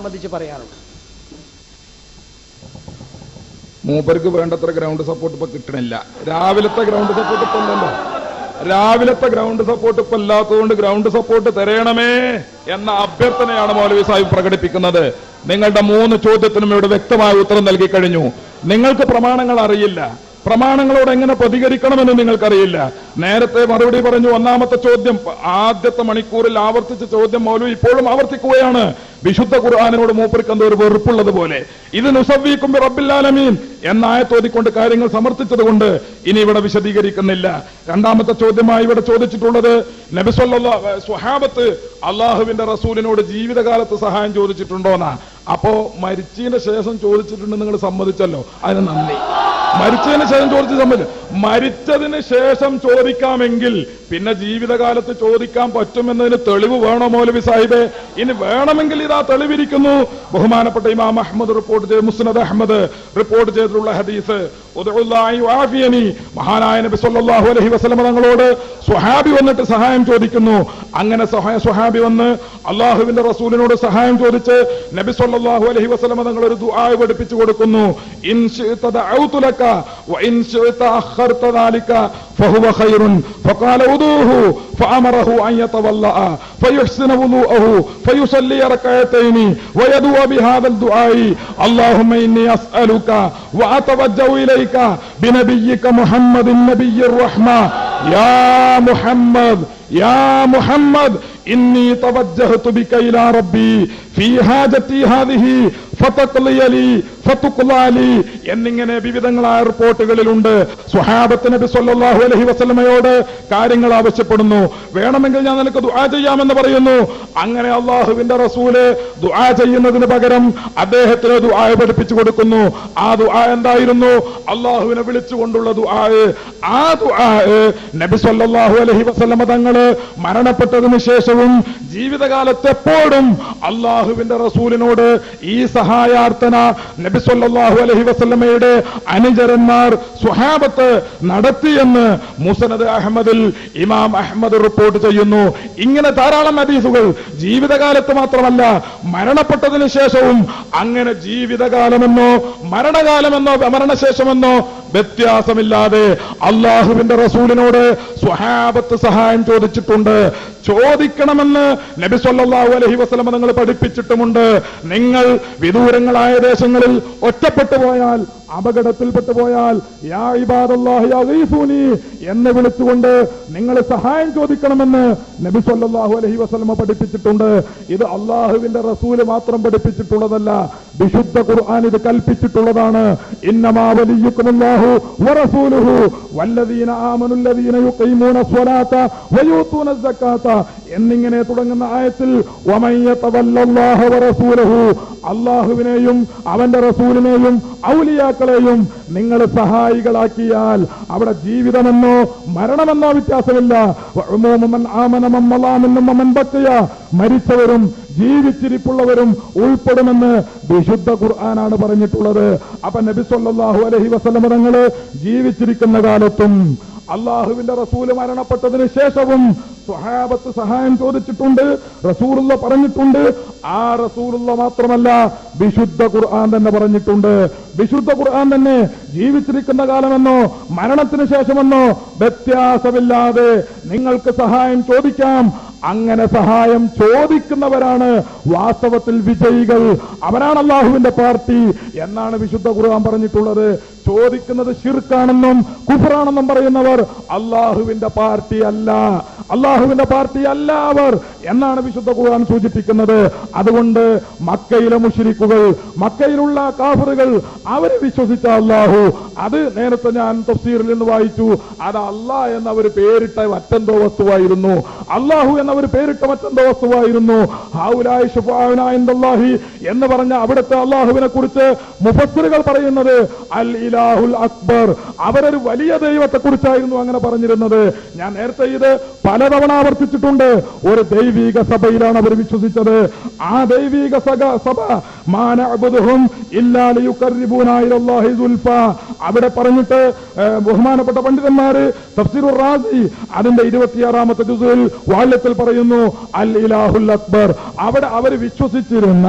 സംബന്ധിച്ച് പറയാനുള്ളത്? മൂപ്പർക്ക് വേണ്ടത്ര ഗ്രൗണ്ട് സപ്പോർട്ട് ഇപ്പൊ കിട്ടണില്ല. രാവിലത്തെ ഗ്രൗണ്ട് സപ്പോർട്ട് ഇപ്പൊ ഇല്ലല്ലോ. രാവിലത്തെ ഗ്രൗണ്ട് സപ്പോർട്ട് ഇപ്പൊ ഇല്ലാത്തതുകൊണ്ട് ഗ്രൗണ്ട് സപ്പോർട്ട് തരയണമേ എന്ന അഭ്യർത്ഥനയാണ് മൗലവി സാഹിബ് പ്രകടിപ്പിക്കുന്നത്. നിങ്ങളുടെ 3 ചോദ്യത്തിനും ഇവിടെ വ്യക്തമായ ഉത്തരം നൽകി കഴിഞ്ഞു. നിങ്ങൾക്ക് പ്രമാണങ്ങൾ അറിയില്ല, പ്രമാണങ്ങളോട് എങ്ങനെ പ്രതികരിക്കണമെന്ന് നിങ്ങൾക്കറിയില്ല. നേരത്തെ മറുപടി പറഞ്ഞു. ഒന്നാമത്തെ ചോദ്യം ആദ്യത്തെ മണിക്കൂറിൽ ആവർത്തിച്ച ചോദ്യം മൗലവി ഇപ്പോഴും ആവർത്തിക്കുകയാണ്. വിശുദ്ധ ഖുർആനിനോട് മൂപ്പർക്ക് എന്തോ ഒരു വെറുപ്പുള്ളത് പോലെ. ഇത് നുസവ്വീകും ബിറബ്ബിൽ ആലമീൻ എന്ന ആയത്തോതിക്കൊണ്ട് കാര്യങ്ങൾ സമർത്ഥിച്ചതുകൊണ്ട് ഇനി ഇവിടെ വിശദീകരിക്കുന്നില്ല. രണ്ടാമത്തെ ചോദ്യമായി ഇവിടെ ചോദിച്ചിട്ടുള്ളത് നബി സല്ലല്ലാഹു സ്വഹാബത്ത് അള്ളാഹുവിന്റെ റസൂലിനോട് ജീവിതകാലത്ത് സഹായം ചോദിച്ചിട്ടുണ്ടോന്നാ. അപ്പോ മരിച്ചതിന് ശേഷം ചോദിച്ചിട്ടുണ്ട്, നിങ്ങൾ സമ്മതിച്ചല്ലോ, അതിന് നന്ദി. മരിച്ചതിന് ശേഷം ചോദിച്ചു സമ്മതിച്ചു. മരിച്ചതിന് ശേഷം ചോദിക്കാമെങ്കിൽ പിന്നെ ജീവിതകാലത്ത് ചോദിക്കാൻ പറ്റുമെന്നതിന് തെളിവ് വേണോ മൗലവി സാഹിബേ? ഇനി വേണമെങ്കിൽ ഇതാ തെളിവിരിക്കുന്നു. ബഹുമാനപ്പെട്ട ഇമാം അഹ്മദ് റിപ്പോർട്ട് ചെയ്ത്, മുസ്നദ് അഹ്മദ് റിപ്പോർട്ട് ചെയ്തിട്ടുള്ള ഹദീസ്, മഹാനായ നബി സല്ലല്ലാഹു അലൈഹി വസല്ലം തങ്ങളോട് സ്വഹാബി വന്നിട്ട് സഹായം ചോദിക്കുന്നു. അങ്ങനെ സ്വഹാബി വന്ന് അള്ളാഹുവിന്റെ റസൂലിനോട് സഹായം ചോദിച്ച് നബി സല്ലല്ലാഹു അലൈഹി വസല്ലം തങ്ങൾ ഒരു ദുആ പഠിപ്പിച്ചു കൊടുക്കുന്നു. ഇൻ ശിഅത ദഅഉതു ലക വ ഇൻ ശിഅത അഖർത ദാലിക ഫഹുവ ഖൈറുൻ ഫഖാല ഉദൂഹു ഫഅമറഹു അൻ യതവല്ലഅ ഫയുഹ്സിന വുളൂഅഹു ഫയുസല്ലി റകഅതൈനി വയദുഅ ബിഹാദൽ ദുആഇ അല്ലാഹുമ്മ ഇന്നി അസ്അലുക വഅതവജ്ജഉ ഇലൈക ബിനബിയ്യിക മുഹമ്മദിൻ നബിയ്യിർ റഹ്മ യാ മുഹമ്മദ് യാ മുഹമ്മദ് ഇന്നി തവജ്ജഹതു ബിക ഇലാ റബ്ബി ഫീ ഹാജതി ഹാദിഹി ഫതഖ്ലിയലി ഫതുഖ്ലാലി എന്നിങ്ങനെ വിവിധങ്ങളായ റിപ്പോർട്ടുകളിലുണ്ട്. സ്വഹാബത്ത് നബി സല്ലല്ലാഹു അലൈഹി വസല്ലമയോട് കാര്യങ്ങൾ ആവശ്യപ്പെടുന്നു. വേണമെങ്കിൽ ഞാൻ നിനക്ക് ദുആ ചെയ്യാമെന്ന് പറയുന്നു. അങ്ങനെ അള്ളാഹുവിന്റെ റസൂല് ദുആ ചെയ്യുന്നതിന് പകരം അദ്ദേഹത്തിന് ദുആ പഠിപ്പിച്ചു കൊടുക്കുന്നു. ആ ദുആ എന്തായിരുന്നു? അള്ളാഹുവിനെ വിളിച്ചുകൊണ്ടുള്ള ദുആ. ആ ദുആ നബി സല്ലല്ലാഹു അലൈഹി വസല്ലമ തങ്ങള് മരണപ്പെട്ടതിന് ശേഷവും ജീവിതകാലത്ത് എപ്പോഴും അള്ളാഹുവിന്റെ റസൂലിനോട് ഈ സഹായാർത്ഥന നബി സല്ലല്ലാഹു അലൈഹി വസല്ലമയുടെ അനുചരന്മാർ സ്വഹാബത്ത് നടത്തിയെന്ന് മുസ്നദ് അഹ്മദിൽ ഇമാം അഹ്മദ് റിപ്പോർട്ട് ചെയ്യുന്നു. ഇങ്ങനെ ധാരാളം ഹദീസുകൾ ജീവിതകാലത്ത് മാത്രമല്ല മരണപ്പെട്ടതിന് ശേഷവും. അങ്ങനെ ജീവിതകാലമെന്നോ മരണകാലമെന്നോ മരണശേഷമെന്നോ വ്യത്യാസമില്ലാതെ അള്ളാഹുവിന്റെ റസൂലിനോട് സ്വഹാബത്ത് സഹായം ചോദിച്ചിട്ടുണ്ട്. ചോദിക്കണമെന്ന് നബി സല്ലല്ലാഹു അലൈഹി വസല്ലം നിങ്ങൾ പഠിപ്പിച്ചിട്ടുമുണ്ട്. നിങ്ങൾ വിദൂരങ്ങളായ ദേശങ്ങളിൽ ഒറ്റപ്പെട്ടു പോയാൽ, അപകടത്തിൽപ്പെട്ടു പോയാൽ യാ ഇബാദല്ലാഹി അഗീസൂനി എന്ന് വിളിച്ചുകൊണ്ട് നിങ്ങൾ സഹായം ചോദിക്കണമെന്ന് നബി സല്ലല്ലാഹു അലൈഹി വസല്ലം പഠിപ്പിച്ചിട്ടുണ്ട്. ഇത് അള്ളാഹുവിന്റെ റസൂല് മാത്രം പഠിപ്പിച്ചിട്ടുള്ളതല്ല, വിശുദ്ധ ഖുർആൻ ഇത് കൽപ്പിച്ചിട്ടുള്ളതാണ്. ഇന്നമാ വലിയുക്കുമുല്ലാഹു വറസൂലുഹു വല്ലദീന ആമനുല്ലദീന യുഖീമൂന സ്വലാത്ത വയൂതൂന സക്കാത്ത എന്നിങ്ങനെ തുടങ്ങുന്ന ആയത്തിൽ വമൻ യതവല്ലല്ലാഹു വറസൂലുഹു അള്ളാഹുവിനെയും അവന്റെ റസൂലിനെയും ഔലിയാക്കളെയും നിങ്ങൾ സഹായികളാക്കിയാൽ അവിടെ ജീവിതമെന്നോ മരണമെന്നോ വ്യത്യാസമില്ല. മരിച്ചവരും ജീവിച്ചിരിപ്പുള്ളവരും ഉൾപ്പെടുമെന്ന് വിശുദ്ധ ഖുർആനാണ് പറഞ്ഞിട്ടുള്ളത്. അപ്പൊ നബി സല്ലല്ലാഹു അലൈഹി വസല്ലം തങ്ങള് ജീവിച്ചിരിക്കുന്ന കാലത്തും അള്ളാഹുവിന്റെ റസൂല് മരണപ്പെട്ടതിന് ശേഷവും സ്വഹാബത്ത് സഹായം ചോദിച്ചിട്ടുണ്ട്. റസൂലുള്ള പറഞ്ഞിട്ടുണ്ട്. ആ റസൂലുള്ള മാത്രമല്ല, വിശുദ്ധ ഖുർആൻ തന്നെ പറഞ്ഞിട്ടുണ്ട്. വിശുദ്ധ ഖുർആൻ തന്നെ ജീവിച്ചിരിക്കുന്ന കാലമെന്നോ മരണത്തിന് ശേഷമെന്നോ വ്യത്യാസമില്ലാതെ നിങ്ങൾക്ക് സഹായം ചോദിക്കാം. അങ്ങനെ സഹായം ചോദിക്കുന്നവരാണ് വാസ്തവത്തിൽ വിജയികൾ. അവരാണ് അള്ളാഹുവിന്റെ പാർട്ടി എന്നാണ് വിശുദ്ധ ഖുർആൻ പറഞ്ഞിട്ടുള്ളത്. ചോദിക്കുന്നത് ശിർക്കാണെന്നും കുഫറാണെന്നും പറയുന്നവർ അള്ളാഹുവിന്റെ പാർട്ടി അല്ല, അള്ളാഹുവിന്റെ പാർട്ടി അല്ല അവർ എന്നാണ് വിശുദ്ധ ഖുർആൻ സൂചിപ്പിക്കുന്നത്. അതുകൊണ്ട് മക്കയിലെ മുശ്രിക്കുകൾ, മക്കയിലുള്ള കാഫിറുകൾ അവര് വിശ്വസിച്ച അള്ളാഹു, അത് നേരത്തെ ഞാൻ തഫ്സീറിൽ നിന്ന് വായിച്ചു, അത് അള്ളാഹ് എന്നവർ പേരിട്ട മറ്റെന്തോ വസ്തുവായിരുന്നു, അള്ളാഹു എന്നവർ പേരിട്ട മറ്റെന്തോ വസ്തുവായിരുന്നു. ഹൗലായി ശുഫാഉനാ ഇൻദല്ലാഹി എന്ന് പറഞ്ഞ അവിടുത്തെ അള്ളാഹുവിനെ കുറിച്ച് മുഫസ്സിറുകൾ പറയുന്നത് അൽ ഇലാഹുൽ അക്ബർ, അവരൊരു വലിയ ദൈവത്തെ കുറിച്ചായിരുന്നു അങ്ങനെ പറഞ്ഞിരുന്നത്. ഞാൻ നേരത്തെ ഇത് പലതവണ ആവർത്തിച്ചിട്ടുണ്ട്. ഒരു ദൈവിക സഭയിലാണ് അവർ വിശ്വസിച്ചത്. ആ ദൈവിക സഭ മാ നഅ്ബുദുഹും ഇല്ലാ ലിയുഖർരിബൂനാ ഇലല്ലാഹി സുൽഫാ അവിടെ പറഞ്ഞിട്ട് ബഹുമാനപ്പെട്ട പണ്ഡിതന്മാര് തഫ്സീറുർ റാസി അതിന്റെ 26ാമത്തെ ജുസുൽ വാള്യത്തിൽ പറയുന്നു അൽ ഇലാഹുൽ അക്ബർ. അവിടെ അവർ വിശ്വസിച്ചിരുന്ന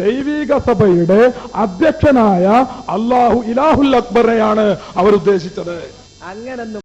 ദൈവിക സഭയുടെ അധ്യക്ഷനായ അല്ലാഹു ഇലാഹുൽ അക്ബറിനെയാണ് അവർ ഉദ്ദേശിച്ചത്. അങ്ങനൊന്നും